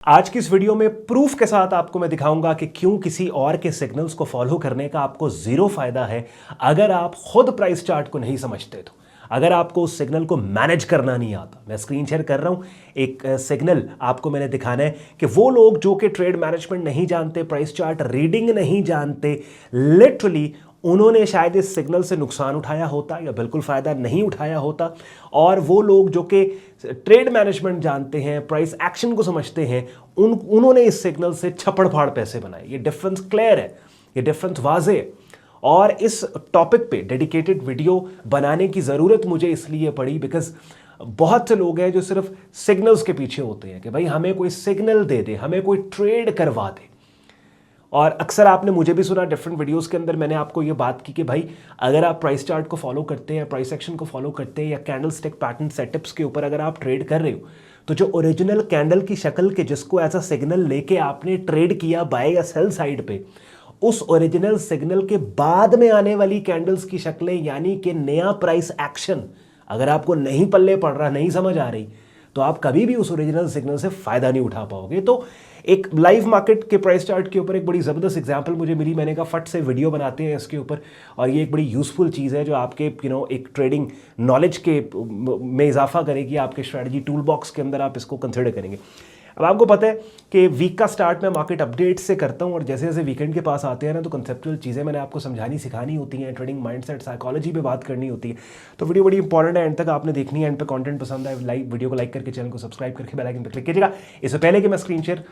आज की इस वीडियो में प्रूफ के साथ आपको मैं दिखाऊंगा कि क्यों किसी और के सिग्नल्स को फॉलो करने का आपको जीरो फायदा है अगर आप खुद प्राइस चार्ट को नहीं समझते तो। अगर आपको उस सिग्नल को मैनेज करना नहीं आता, मैं स्क्रीन शेयर कर रहा हूं एक सिग्नल आपको मैंने दिखाना है कि वो लोग जो कि ट्रेड मैनेजमेंट नहीं जानते, प्राइस चार्ट रीडिंग नहीं जानते, लिटरली उन्होंने शायद इस सिग्नल से नुकसान उठाया होता या बिल्कुल फ़ायदा नहीं उठाया होता, और वो लोग जो कि ट्रेड मैनेजमेंट जानते हैं, प्राइस एक्शन को समझते हैं, उन्होंने इस सिग्नल से छप्पड़ फाड़ पैसे बनाए। ये डिफरेंस क्लियर है, ये डिफरेंस वाज़े है। और इस टॉपिक पे डेडिकेटेड वीडियो बनाने की ज़रूरत मुझे इसलिए पड़ी बिकॉज बहुत से लोग हैं जो सिर्फ सिग्नल्स के पीछे होते हैं कि भाई हमें कोई सिग्नल दे दे, हमें कोई ट्रेड करवा दे। और अक्सर आपने मुझे भी सुना डिफरेंट वीडियोस के अंदर मैंने आपको ये बात की कि भाई अगर आप प्राइस चार्ट को फॉलो करते हैं, प्राइस एक्शन को फॉलो करते हैं या कैंडल स्टिक पैटर्न सेटअप्स के ऊपर अगर आप ट्रेड कर रहे हो तो जो ओरिजिनल कैंडल की शक्ल के जिसको एज अ सिग्नल लेके आपने ट्रेड किया बाय या सेल साइड पे, उस ओरिजिनल सिग्नल के बाद में आने वाली कैंडल्स की शक्लें यानी कि नया प्राइस एक्शन अगर आपको नहीं पल्ले पड़ रहा, नहीं समझ आ रही, तो आप कभी भी उस ओरिजिनल सिग्नल से फ़ायदा नहीं उठा पाओगे। तो एक लाइव मार्केट के प्राइस चार्ट के ऊपर एक बड़ी ज़बरदस्त एग्जांपल मुझे मिली, मैंने कहा फट से वीडियो बनाते हैं इसके ऊपर, और ये एक बड़ी यूज़फुल चीज़ है जो आपके एक ट्रेडिंग नॉलेज के में इजाफा करेगी, आपके स्ट्रैटेजी टूल बॉक्स के अंदर आप इसको कंसिडर करेंगे। अब आपको पता है कि वीक का स्टार्ट मैं मार्केट अपडेट से करता हूं और जैसे जैसे वीकेंड के पास आते हैं ना तो कंसेप्चुअल चीज़ें मैंने आपको समझानी सिखानी होती हैं, ट्रेडिंग माइंडसेट साइकोलॉजी पे बात करनी होती है। तो वीडियो बड़ी इंपॉर्टेंट है, एंड तक आपने देखनी है। एंड पे कंटेंट पसंद आए वीडियो को लाइक करके चैनल को सब्सक्राइब करके बेल आइकन पर क्लिक कीजिएगा। इससे पहले कि मैं स्क्रीन शेयर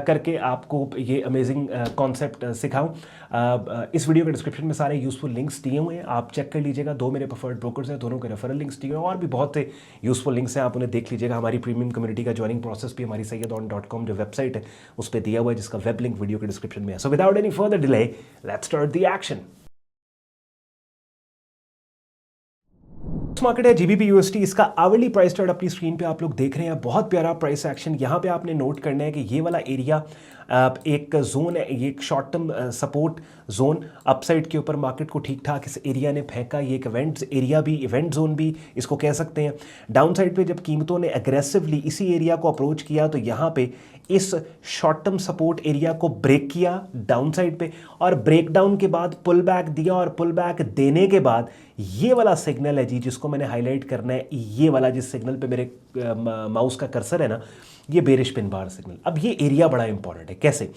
करके आपको ये अमेजिंग कॉन्सेप्ट सिखाऊँ, इस वीडियो के डिस्क्रिप्शन में सारे यूजफुल लिंक्स दिए हुए हैं, आप चेक कर लीजिएगा। दो मेरे प्रेफर्ड ब्रोकर्स हैं, दोनों के रेफरल लिंक्स दिए हुए हैं और भी बहुत से यूजफुल लिंक्स हैं, आप उन्हें देख लीजिएगा। हमारी प्रीमियम कम्युनिटी का ज्वाइनिंग प्रोसेस भी हमारी sayyadon.com जो वेबसाइट है उस पर दिया हुआ है, जिसका वेब लिंक वीडियो के डिस्क्रिप्शन में है। So without any further delay let's start the action. Market है जीबीपी यूएसटी, इसका आवरली प्राइस चार्ट अपनी स्क्रीन पे आप लोग देख रहे हैं। बहुत प्यारा प्राइस एक्शन। यहाँ पे आपने नोट करना है कि ये वाला एरिया एक जोन है, ये एक short term support zone upside के ऊपर मार्केट को ठीक ठाक इस एरिया ने फेंका। ये एक इवेंट एरिया भी, इवेंट जोन भी इसको कह सकते हैं। डाउन साइड पे जब कीमतों ने एग्रेसिवली इसी एरिया को अप्रोच किया तो यहाँ पे इस शॉर्ट टर्म सपोर्ट एरिया को ब्रेक किया डाउन साइड पे, और ब्रेक डाउन के बाद पुल बैक दिया, और पुल बैक देने के बाद ये वाला सिग्नल है जी जिसको मैंने हाईलाइट करना है, ये वाला जिस सिग्नल पे मेरे माउस का कर्सर है ना, ये बेरिश पिन बार सिग्नल। अब ये एरिया बड़ा इंपॉर्टेंट है। कैसे?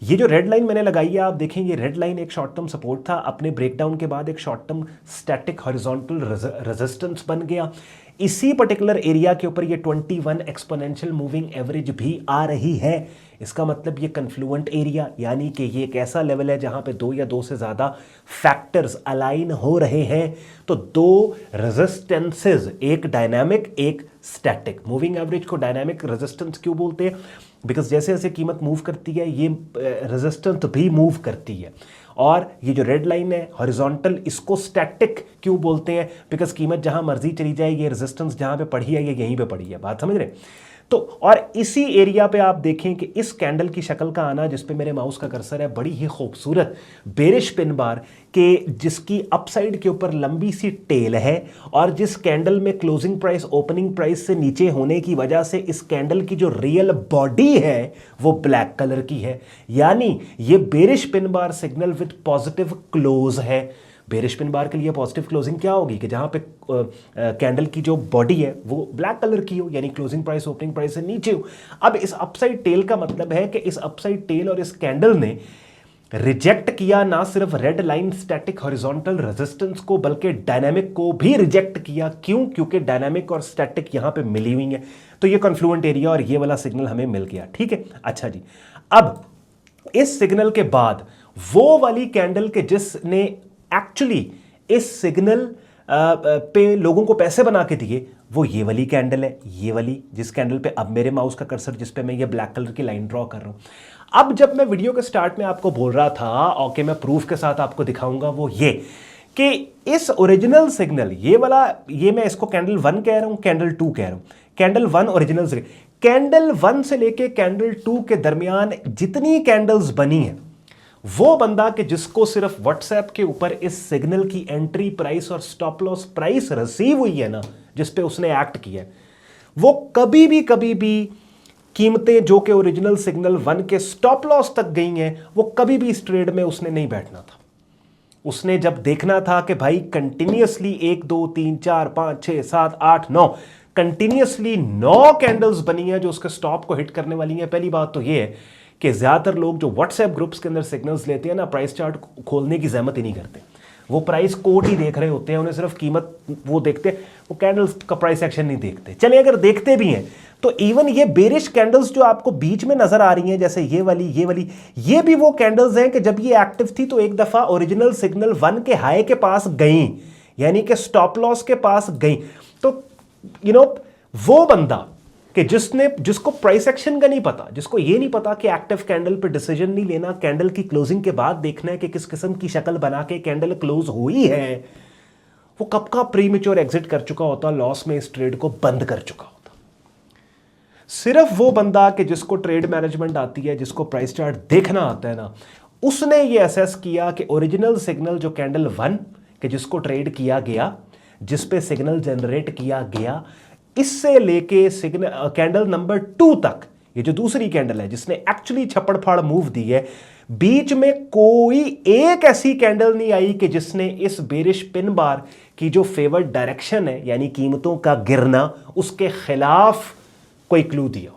ये जो रेड लाइन मैंने लगाई है आप देखें, ये रेड लाइन एक शॉर्ट टर्म सपोर्ट था, अपने ब्रेकडाउन के बाद एक short term static horizontal resistance बन गया। इसी पर्टिकुलर एरिया के ऊपर ये 21 एक्सपोनेंशियल मूविंग एवरेज भी आ रही है। इसका मतलब ये कन्फ्लुएंट एरिया यानी कि ये एक ऐसा लेवल है जहां पे दो या दो से ज़्यादा फैक्टर्स अलाइन हो रहे हैं। तो दो रेजिस्टेंसेस, एक डायनामिक एक स्टैटिक। मूविंग एवरेज को डायनामिक रेजिस्टेंस क्यों बोलते हैं? बिकॉज जैसे जैसे कीमत मूव करती है ये रेजिस्टेंस भी मूव करती है। और ये जो रेड लाइन है हॉरिजॉन्टल, इसको स्टैटिक क्यों बोलते हैं? बिकॉज कीमत जहां मर्जी चली जाए, ये रेजिस्टेंस जहां पे पड़ी है ये यहीं पे पड़ी है। बात समझ रहे? तो और इसी एरिया पे आप देखें कि इस कैंडल की शक्ल का आना, जिस पे मेरे माउस का कर्सर है, बड़ी ही खूबसूरत बेरिश पिन बार के जिसकी अपसाइड के ऊपर लंबी सी टेल है, और जिस कैंडल में क्लोजिंग प्राइस ओपनिंग प्राइस से नीचे होने की वजह से इस कैंडल की जो रियल बॉडी है वो ब्लैक कलर की है। यानी ये bearish pin bar signal with positive close है। बेरिश पिन बार के लिए पॉजिटिव क्लोजिंग क्या होगी कि जहां पे कैंडल की जो बॉडी है वो ब्लैक कलर की हो, यानी क्लोजिंग प्राइस ओपनिंग प्राइस से नीचे हो। अब इस अपसाइड टेल का मतलब है कि इस अपसाइड टेल और इस कैंडल ने रिजेक्ट किया ना सिर्फ red line static horizontal resistance को, बल्कि डायनामिक को भी रिजेक्ट किया। क्यों? क्योंकि डायनामिक और स्टैटिक यहां पे मिली हुई है। तो ये कन्फ्लुएंट एरिया और ये वाला सिग्नल हमें मिल गया। ठीक है, अच्छा जी। अब इस सिग्नल के बाद वो वाली कैंडल के जिसने एक्चुअली इस सिग्नल पे लोगों को पैसे बना के दिए, वो ये वाली कैंडल है, ये वाली जिस कैंडल पे अब मेरे माउस का कर्सर जिस पे मैं ये ब्लैक कलर की लाइन ड्रॉ कर रहा हूं। अब जब मैं वीडियो के स्टार्ट में आपको बोल रहा था और कि मैं प्रूफ के साथ आपको दिखाऊंगा, वो ये कि इस ओरिजिनल सिग्नल ये वाला, ये मैं इसको कैंडल 1 कह रहा हूं, कैंडल 2 कह रहा हूं। कैंडल 1 ओरिजिनल सिग्नल, कैंडल 1 से लेके कैंडल 2 के दरमियान जितनी कैंडल्स बनी है, वो बंदा कि जिसको सिर्फ व्हाट्सएप के ऊपर इस सिग्नल की एंट्री प्राइस और स्टॉप लॉस प्राइस रिसीव हुई है ना, जिस पे उसने एक्ट किया है, वो कभी भी कीमतें जो कि ओरिजिनल सिग्नल 1 के स्टॉप लॉस तक गई हैं, वो कभी भी इस ट्रेड में उसने नहीं बैठना था। उसने जब देखना था कि भाई कंटिन्यूअसली 1 2 3 4 5 6 7 8 9 कंटिन्यूअसली 9 कैंडल्स बनी है जो उसके स्टॉप को हिट करने वाली हैं। पहली बात तो ये है कि ज्यादातर लोग जो व्हाट्सएप ग्रुप्स के अंदर सिग्नल्स लेते हैं ना, प्राइस चार्ट खोलने की जहमत ही नहीं करते। वो प्राइस कोड ही देख रहे होते हैं, उन्हें सिर्फ कीमत वो देखते हैं, वो कैंडल्स का प्राइस एक्शन नहीं देखते। चलिए अगर देखते भी हैं तो इवन ये बेरिश कैंडल्स जो आपको बीच में नजर आ रही हैं, जैसे ये भी वो कैंडल्स हैं कि जब ये एक्टिव थी तो एक दफा ओरिजिनल सिग्नल 1 के हाई के पास गई, यानी कि स्टॉप लॉस के पास गई। तो वो बंदा कि जिसको प्राइस एक्शन का नहीं पता, जिसको ये नहीं पता कि एक्टिव कैंडल पे डिसीजन नहीं लेना, कैंडल की क्लोजिंग के बाद देखना है कि किस किस्म की शक्ल बना के कैंडल क्लोज हुई है, वो कब का प्रीमेच्योर एग्जिट कर चुका होता, लॉस में इस ट्रेड को बंद कर चुका होता। सिर्फ वो बंदा कि जिसको ट्रेड मैनेजमेंट आती है, जिसको प्राइस चार्ट देखना आता है ना, उसने ये असेस किया कि ओरिजिनल सिग्नल जो कैंडल 1 के जिसको ट्रेड किया गया, जिस पे सिग्नल जनरेट किया गया, इससे लेके सिग्नल कैंडल नंबर 2 तक, ये जो दूसरी कैंडल है जिसने एक्चुअली छप्पड़ फाड़ मूव दी है, बीच में कोई एक ऐसी कैंडल नहीं आई कि जिसने इस बेरिश पिन बार की जो फेवर्ड डायरेक्शन है, यानी कीमतों का गिरना, उसके खिलाफ कोई क्लू दिया हो।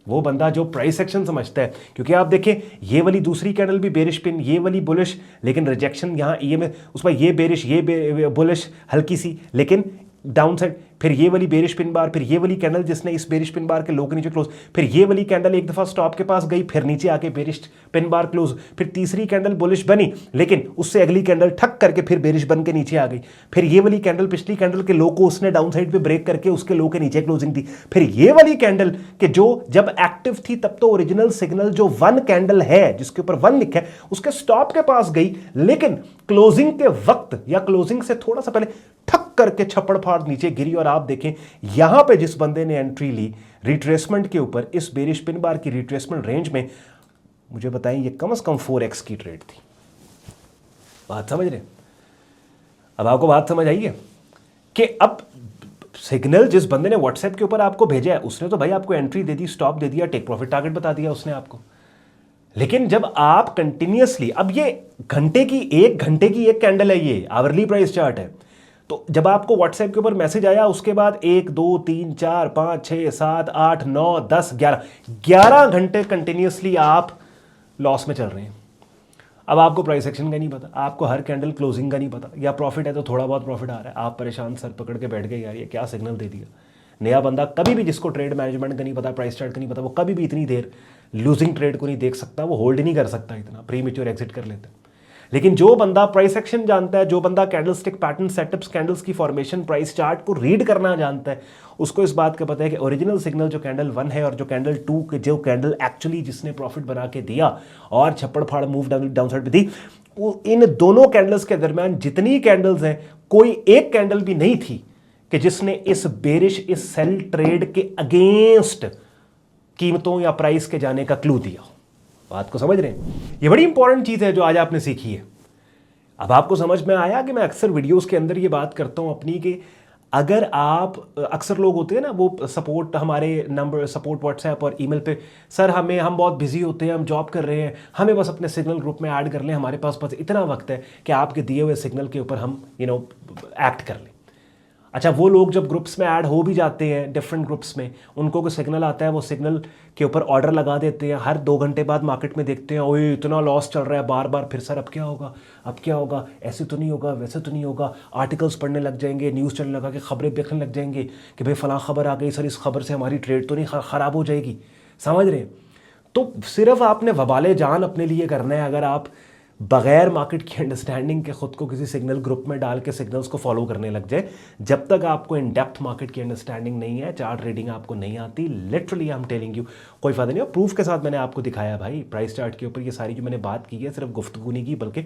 वो बंदा जो प्राइस एक्शन समझता है, क्योंकि आप देखें ये वाली दूसरी कैंडल भी बेरिश पिन, ये वाली बुलिश, लेकिन रिजेक्शन यहां ये में उस पर ये बेरिश, ये बुलिश हल्की सी, लेकिन डाउन साइड, फिर ये वाली बेरिश पिन बार, फिर ये वाली कैंडल जिसने इस बेरिश पिन बार के लो के नीचे क्लोज, फिर ये वाली कैंडल एक दफा स्टॉप के पास गई, फिर नीचे आके बेरिश पिन बार क्लोज, फिर तीसरी कैंडल बुलिश बनी, लेकिन उससे अगली कैंडल ठक करके फिर बेरिश बन के नीचे आ गई, फिर ये वाली कैंडल पिछली कैंडल के लो को उसने डाउन साइड पे ब्रेक करके उसके लो के नीचे क्लोजिंग दी, फिर ये वाली कैंडल के जो जब एक्टिव थी तब तो ओरिजिनल सिग्नल जो 1 कैंडल है जिसके ऊपर 1 लिखा है, उसके स्टॉप के पास गई, लेकिन क्लोजिंग के वक्त या क्लोजिंग से थोड़ा सा पहले ठक करके छप्पड़ फाड़ नीचे गिरी। और आप देखें यहां पे जिस बंदे ने एंट्री ली रिट्रेसमेंट के ऊपर, इस बेरिश पिन बार की रिट्रेसमेंट रेंज में, मुझे बताएं ये कम से कम 4x की ट्रेड थी। बात समझ रहे? अब आपको बात समझ आई है कि अब सिग्नल जिस बंदे ने व्हाट्सएप के ऊपर आपको भेजा है, उसने तो भाई आपको एंट्री दे दी, स्टॉप दे दिया, टेक प्रॉफिट टारगेट बता दिया उसने आपको। लेकिन जब आप कंटिन्यूअसली, अब ये एक घंटे की एक कैंडल है, ये आवरली प्राइस चार्ट है, तो जब आपको व्हाट्सएप के ऊपर मैसेज आया, उसके बाद 1 2 3 4 5 6 7 8 9 10 11 घंटे कंटिन्यूअसली आप लॉस में चल रहे हैं। अब आपको प्राइस एक्शन का नहीं पता, आपको हर कैंडल क्लोजिंग का नहीं पता, या प्रॉफिट है तो थोड़ा बहुत प्रॉफिट आ रहा है, आप परेशान सर पकड़ के बैठ गए, यार ये क्या सिग्नल दे दिया। नया बंदा कभी भी, जिसको ट्रेड मैनेजमेंट का नहीं पता, प्राइस चार्ट का नहीं पता, वो कभी भी इतनी देर लूजिंग ट्रेड को नहीं देख सकता, वो होल्ड नहीं कर सकता, इतना प्रीमेच्योर एग्जिट कर लेता है। लेकिन जो बंदा प्राइस एक्शन जानता है, जो बंदा कैंडलस्टिक पैटर्न सेटअप्स, कैंडल्स की फॉर्मेशन, प्राइस चार्ट को रीड करना जानता है, उसको इस बात का पता है कि ओरिजिनल सिग्नल जो कैंडल 1 है और जो कैंडल 2 के जो कैंडल एक्चुअली जिसने प्रॉफिट बना के दिया और छप्पड़ फाड़ मूव डाउन साइड पे दी, वो इन दोनों कैंडल्स के दरमियान जितनी कैंडल्स हैं, कोई एक कैंडल भी नहीं थी कि जिसने इस बेरिश, इस सेल ट्रेड के अगेंस्ट कीमतों या प्राइस के जाने का क्लू दिया। बात को समझ रहे हैं? ये बड़ी इंपॉर्टेंट चीज है जो आज आपने सीखी है। अब आपको समझ में आया कि मैं अक्सर वीडियोस के अंदर ये बात करता हूं अपनी कि अगर आप, अक्सर लोग होते हैं ना वो सपोर्ट, हमारे नंबर सपोर्ट व्हाट्सएप और ईमेल पे, सर हम बहुत बिजी होते हैं, हम जॉब कर रहे हैं, हमें बस अपने सिग्नल ग्रुप में ऐड कर लें, हमारे पास बस इतना वक्त है कि आपके दिए हुए सिग्नल के ऊपर हम एक्ट कर लें। अच्छा, वो लोग जब ग्रुप्स में ऐड हो भी जाते हैं, डिफरेंट ग्रुप्स में, उनको कोई सिग्नल आता है, वो सिग्नल के ऊपर ऑर्डर लगा देते हैं, हर 2 घंटे बाद मार्केट में देखते हैं, ओए इतना लॉस चल रहा है, बार बार फिर सर अब क्या होगा, ऐसे तो नहीं होगा, वैसे तो नहीं होगा, आर्टिकल्स पढ़ने लग जाएंगे, न्यूज़ चलने लगा कि खबरें देखने लग जाएंगे कि भाई फलां खबर आ गई, सर इस खबर से हमारी ट्रेड तो नहीं ख़राब हो जाएगी। समझ रहे हैं? तो सिर्फ आपने वबाले जान अपने लिए करना है अगर आप बगैर मार्केट की अंडरस्टैंडिंग के खुद को किसी सिग्नल ग्रुप में डाल के सिग्नल्स को फॉलो करने लग जाए। जब तक आपको इन डेप्थ मार्केट की अंडरस्टैंडिंग नहीं है, चार्ट रीडिंग आपको नहीं आती, literally I am telling you, कोई फायदा नहीं। और प्रूफ के साथ मैंने आपको दिखाया भाई, प्राइस चार्ट के ऊपर ये सारी जो मैंने बात की है सिर्फ गुफ्तगू नहीं की बल्कि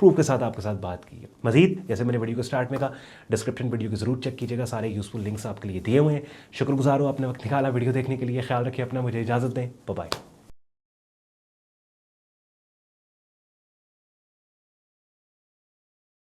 प्रूफ के साथ आपके साथ बात की है। मजीद जैसे मैंने वीडियो को स्टार्ट में कहा, डिस्क्रिप्शन वीडियो की जरूर चेक कीजिएगा, सारे यूजफुल लिंक्स आपके लिए दिए हुए हैं। शुक्रगुजार हो आपने वक्त निकाला वीडियो देखने के लिए। ख्याल रखिए अपना, मुझे इजाज़त दें, बाय बाय।